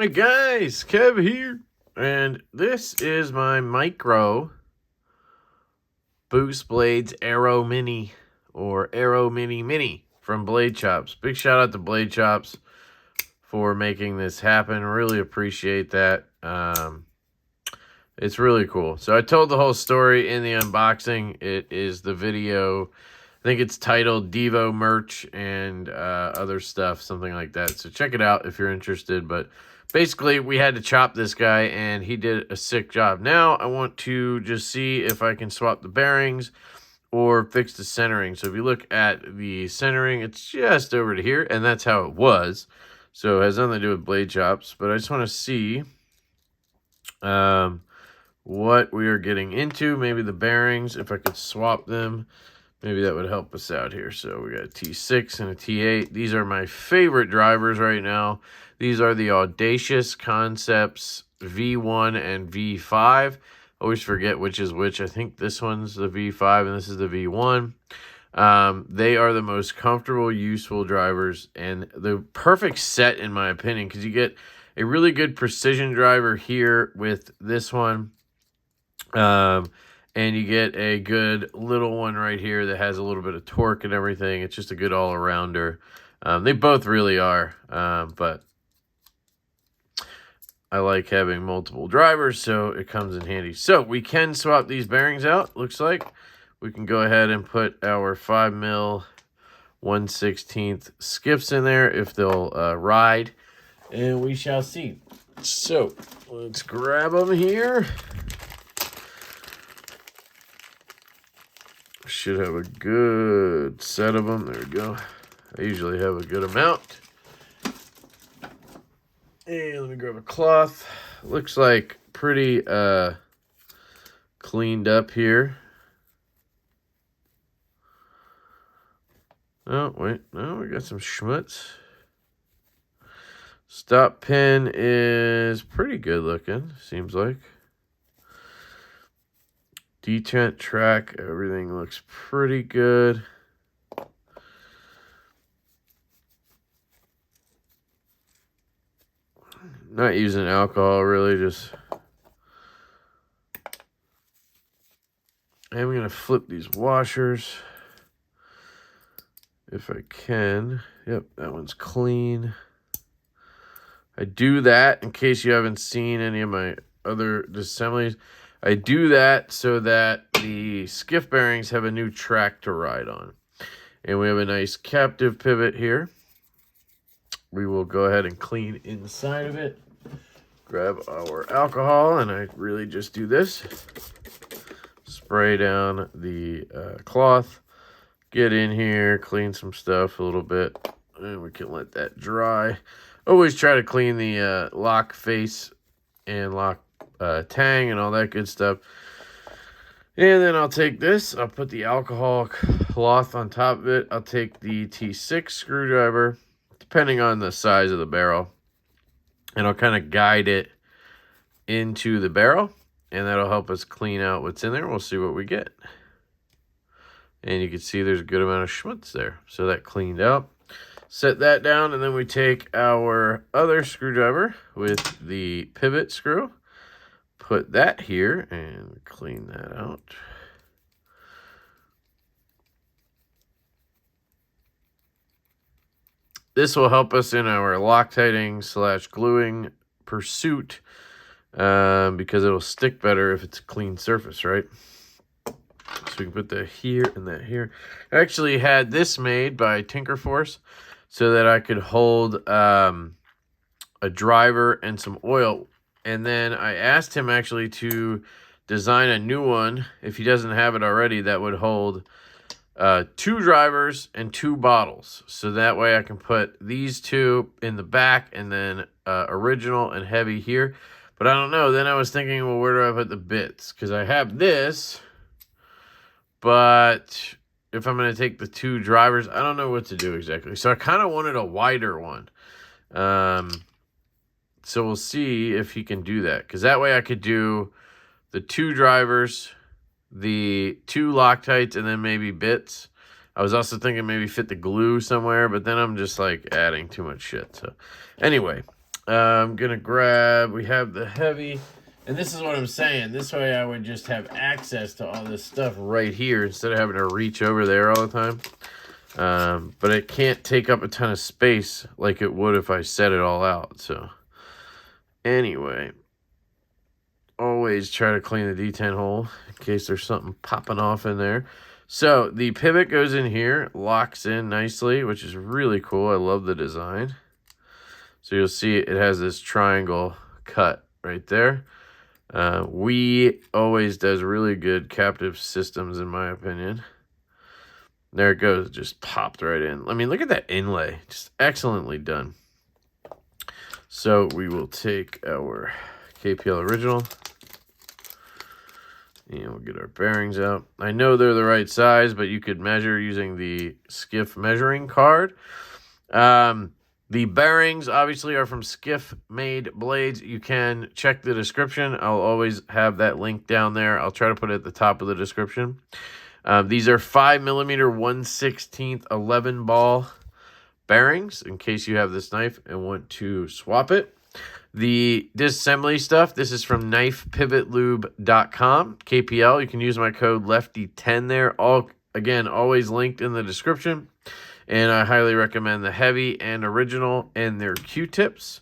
Hey guys, Kev here, and this is my micro boost blades Aero Mini or Aero Mini from Blade Chops. Big shout out to Blade Chops for making this happen. Really appreciate that. It's really cool. So I told the whole story in the unboxing. It is the video. I think it's titled Divo merch and other stuff, something like that. So check it out if you're interested. But basically, we had to chop this guy, and he did a sick job. Now, I want to just see if I can swap the bearings or fix the centering. So if you look at the centering, it's just over to here, and that's how it was. So it has nothing to do with blade chops. But I just want to see what we are getting into. Maybe the bearings, if I could swap them. Maybe that would help us out here. So we got a T6 and a T8. These are my favorite drivers right now. These are the Audacious Concepts V1 and V5. Always forget which is which. I think this one's the V5 and this is the V1. They are the most comfortable, useful drivers and the perfect set in my opinion, because you get a really good precision driver here with this one. And you get a good little one right here that has a little bit of torque and everything. It's just a good all-arounder. They both really are, but I like having multiple drivers, so it comes in handy. So we can swap these bearings out, looks like. We can go ahead and put our 5mm 1/16 skiffs in there if they'll ride, and we shall see. So let's grab them here. Should have a good set of them. There we go. I usually have a good amount. And let me grab a cloth. Looks like pretty cleaned up here. Oh, wait. No, we got some schmutz. Stop pin is pretty good looking, seems like. Detent track, everything looks pretty good. Not using alcohol, really, just... I'm going to flip these washers if I can. Yep, that one's clean. I do that in case you haven't seen any of my other disassemblies. I do that so that the skiff bearings have a new track to ride on. And we have a nice captive pivot here. We will go ahead and clean inside of it. Grab our alcohol, and I really just do this. Spray down the cloth. Get in here, clean some stuff a little bit. And we can let that dry. Always try to clean the lock face and lock tang and all that good stuff. And then I'll take this, I'll put the alcohol cloth on top of it. I'll take the T6 screwdriver, depending on the size of the barrel, and I'll kind of guide it into the barrel, and that'll help us clean out what's in there. We'll see what we get. And you can see there's a good amount of schmutz there. So that cleaned out. Set that down, and then we take our other screwdriver with the pivot screw. Put that here and clean that out. This will help us in our Loctiting / gluing pursuit because it'll stick better if it's a clean surface, right? So we can put that here and that here. I actually had this made by Tinkerforce so that I could hold a driver and some oil. And then I asked him actually to design a new one, if he doesn't have it already, that would hold 2 drivers and 2 bottles. So that way I can put these 2 in the back and then original and heavy here. But I don't know. Then I was thinking, well, where do I put the bits? Because I have this, but if I'm going to take the 2 drivers, I don't know what to do exactly. So I kind of wanted a wider one. So we'll see if he can do that. Because that way I could do the 2 drivers, the 2 Loctites, and then maybe bits. I was also thinking maybe fit the glue somewhere, but then I'm just like adding too much shit. So anyway, I'm going to grab, we have the heavy, and this is what I'm saying. This way I would just have access to all this stuff right here instead of having to reach over there all the time. But it can't take up a ton of space like it would if I set it all out. So anyway, always try to clean the D10 hole in case there's something popping off in there. So the pivot goes in here, locks in nicely, which is really cool. I love the design. So you'll see it has this triangle cut right there. We always does really good captive systems, in my opinion. There it goes, just popped right in. I mean, look at that inlay, just excellently done. So we will take our KPL original, and we'll get our bearings out. I know they're the right size, but you could measure using the Skiff measuring card. The bearings, obviously, are from Skiff-made blades. You can check the description. I'll always have that link down there. I'll try to put it at the top of the description. These are 5mm 1/16 11 ball bearings, in case you have this knife and want to swap it. The disassembly stuff, this is from knifepivotlube.com, KPL. You can use my code LeftyEDC there. Again, always linked in the description. And I highly recommend the heavy and original and their Q-tips,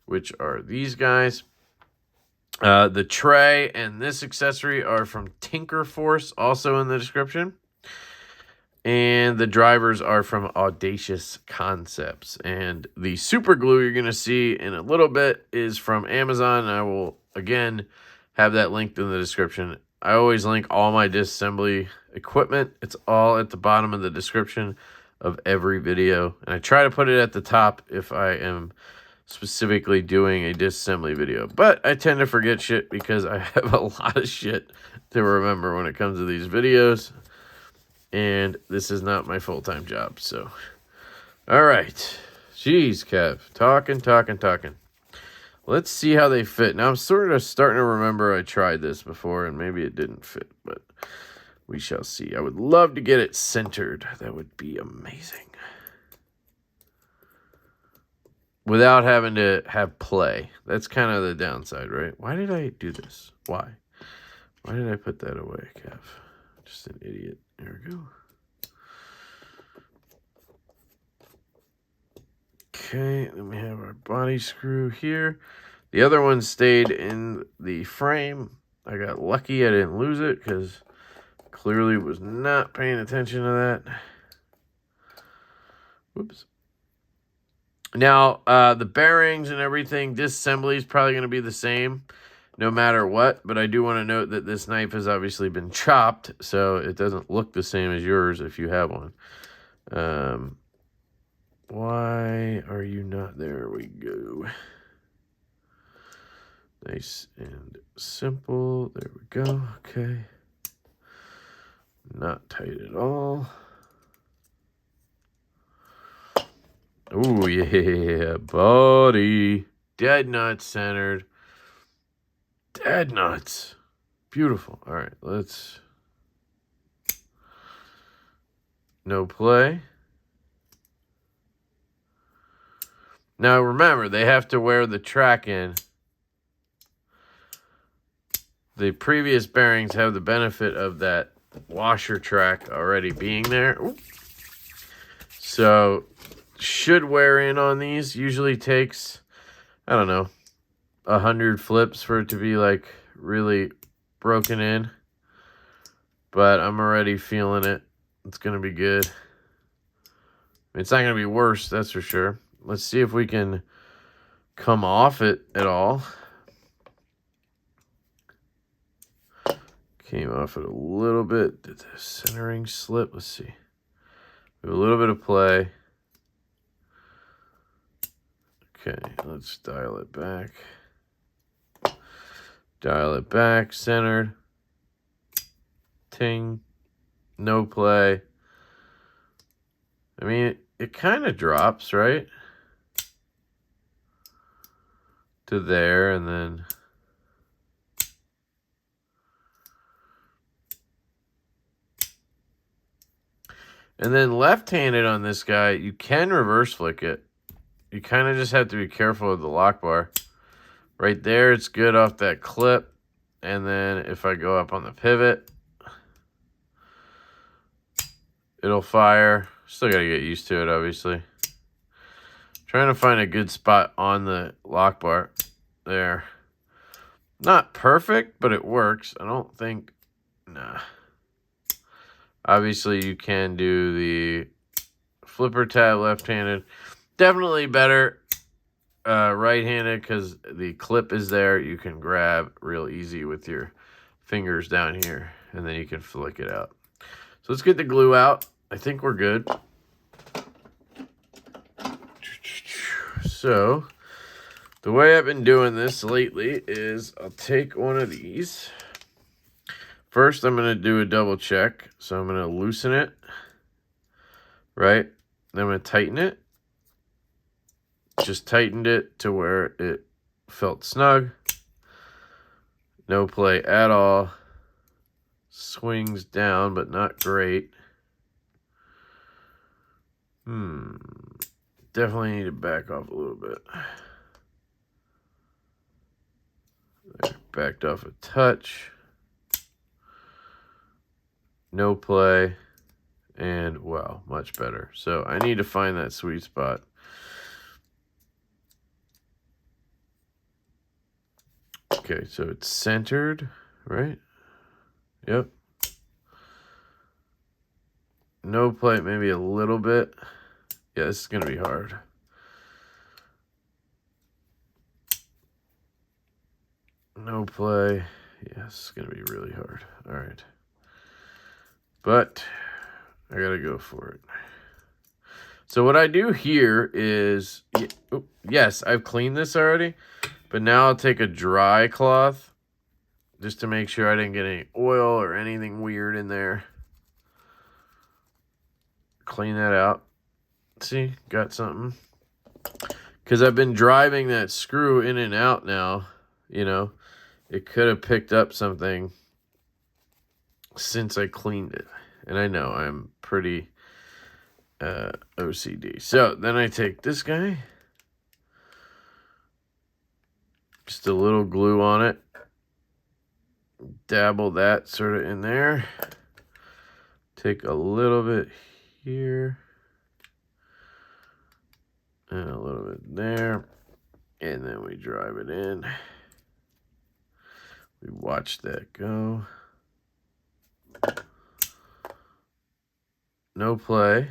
which are these guys. The tray and this accessory are from Tinker Force, also in the description. And the drivers are from Audacious Concepts. And the super glue you're going to see in a little bit is from Amazon. I will, again, have that linked in the description. I always link all my disassembly equipment. It's all at the bottom of the description of every video. And I try to put it at the top if I am specifically doing a disassembly video. But I tend to forget shit because I have a lot of shit to remember when it comes to these videos. And this is not my full-time job, so. All right. Jeez, Kev. Talking. Let's see how they fit. Now, I'm sort of starting to remember I tried this before, and maybe it didn't fit, but we shall see. I would love to get it centered. That would be amazing. Without having to have play. That's kind of the downside, right? Why did I do this? Why? Why did I put that away, Kev? Just an idiot. There we go. Okay, then we have our body screw here. The other one stayed in the frame. I got lucky I didn't lose it because clearly was not paying attention to that. Whoops. Now, the bearings and everything, disassembly is probably going to be the same no matter what, but I do want to note that this knife has obviously been chopped, so it doesn't look the same as yours if you have one. Why are you not? There we go. Nice and simple. There we go. Okay. Not tight at all. Oh, yeah, buddy. Dead nuts centered. Dead nuts. Beautiful. All right, let's... No play. Now, remember, they have to wear the track in. The previous bearings have the benefit of that washer track already being there. Ooh. So... should wear in on these. Usually takes, I don't know, 100 flips for it to be like really broken in. But I'm already feeling it. It's going to be good. It's not going to be worse, that's for sure. Let's see if we can come off it at all. Came off it a little bit. Did the centering slip? Let's see. We have a little bit of play. Okay, let's dial it back. Dial it back, centered. Ting. No play. I mean, it kind of drops, right? To there, and then... and then left-handed on this guy, you can reverse flick it. you kind of just have to be careful with the lock bar. Right there, it's good off that clip. And then if I go up on the pivot, it'll fire. Still got to get used to it, obviously. Trying to find a good spot on the lock bar there. Not perfect, but it works. I don't think, nah. Obviously, you can do the flipper tab left-handed. Definitely better right-handed because the clip is there. You can grab real easy with your fingers down here, and then you can flick it out. So let's get the glue out. I think we're good. So the way I've been doing this lately is I'll take one of these. First, I'm going to do a double check. So I'm going to loosen it, right? Then I'm going to tighten it. Just tightened it to where it felt snug. No play at all. Swings down, but not great. Definitely need to back off a little bit. There, backed off a touch. No play. And wow, much better. So I need to find that sweet spot. Okay, so it's centered, right? Yep. No play, maybe a little bit. Yeah, this is going to be hard. No play. Yeah, this is going to be really hard. All right. But I got to go for it. So what I do here is, yes, I've cleaned this already. But now I'll take a dry cloth just to make sure I didn't get any oil or anything weird in there. Clean that out. See, got something. Because I've been driving that screw in and out now, you know. It could have picked up something since I cleaned it. And I know I'm pretty OCD. So then I take this guy. Just a little glue on it. Dabble that sort of in there. Take a little bit here. And a little bit there. And then we drive it in. We watch that go. No play.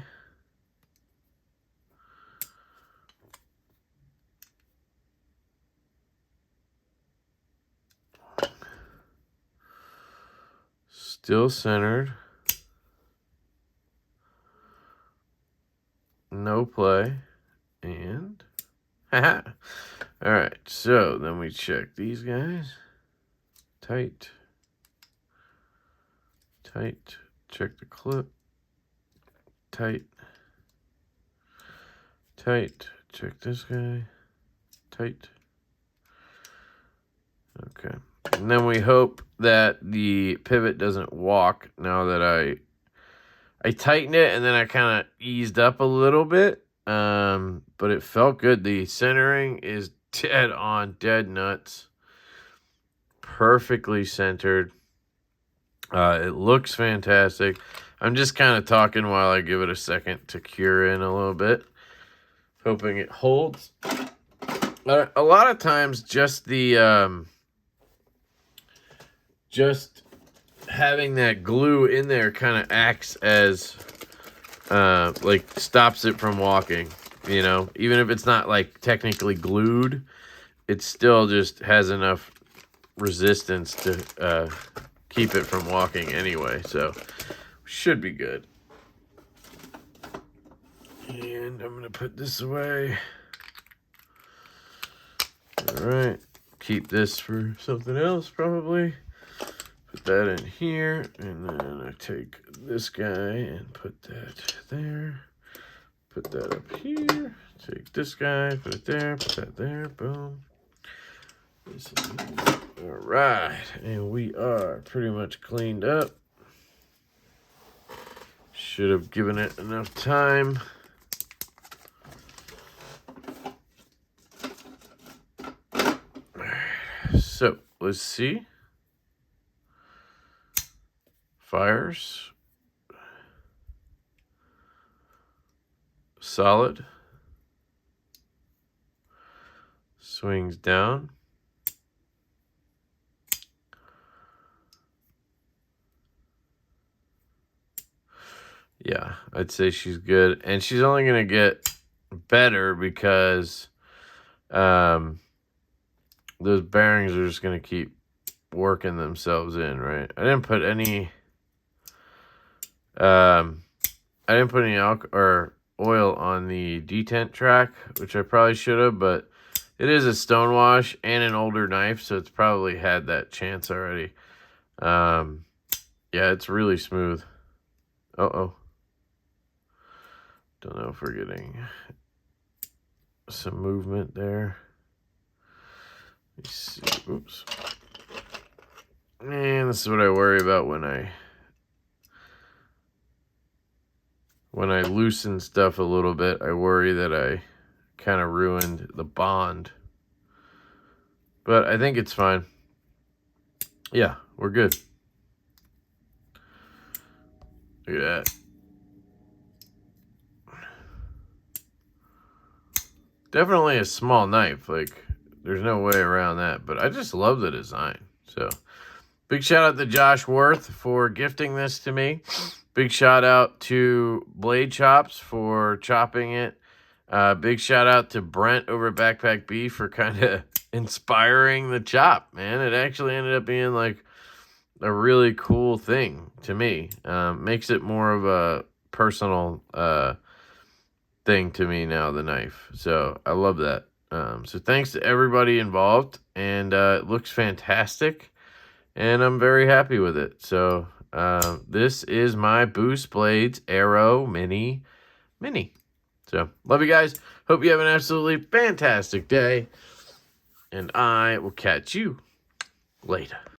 Still centered. No play. And haha. All right, so then we check these guys. Tight. Tight. Check the clip. Tight. Tight. Check this guy. Tight. Okay. And then we hope that the pivot doesn't walk now that I tightened it and then I kind of eased up a little bit. But it felt good. The centering is dead on, dead nuts. Perfectly centered. It looks fantastic. I'm just kind of talking while I give it a second to cure in a little bit. Hoping it holds. A lot of times just the... just having that glue in there kind of acts as like stops it from walking, you know, even if it's not like technically glued, it still just has enough resistance to keep it from walking anyway. So should be good. And I'm gonna put this away. All right, keep this for something else probably. Put that in here, and then I take this guy and put that there. Put that up here. Take this guy, put it there, put that there, boom. All right, and we are pretty much cleaned up. Should have given it enough time. So let's see. Fires. Solid. Swings down. Yeah, I'd say she's good. And she's only going to get better because those bearings are just going to keep working themselves in, right? I didn't put any oil on the detent track, which I probably should have, but it is a stonewash and an older knife, so it's probably had that chance already. Yeah, it's really smooth. Uh-oh. Don't know if we're getting some movement there. Let me see. Oops. And this is what I worry about when I loosen stuff a little bit. I worry that I kind of ruined the bond. But I think it's fine. Yeah, we're good. Look at that. Definitely a small knife. Like, there's no way around that. But I just love the design. So, big shout out to Josh Worth for gifting this to me. Big shout out to Blade Chops for chopping it. Big shout out to Brent over at Backpack B for kind of inspiring the chop, man. It actually ended up being like a really cool thing to me. Makes it more of a personal thing to me now, the knife. So I love that. So thanks to everybody involved, and it looks fantastic, and I'm very happy with it. So this is my Boost Blades Aero Mini. So love you guys. Hope you have an absolutely fantastic day, and I will catch you later.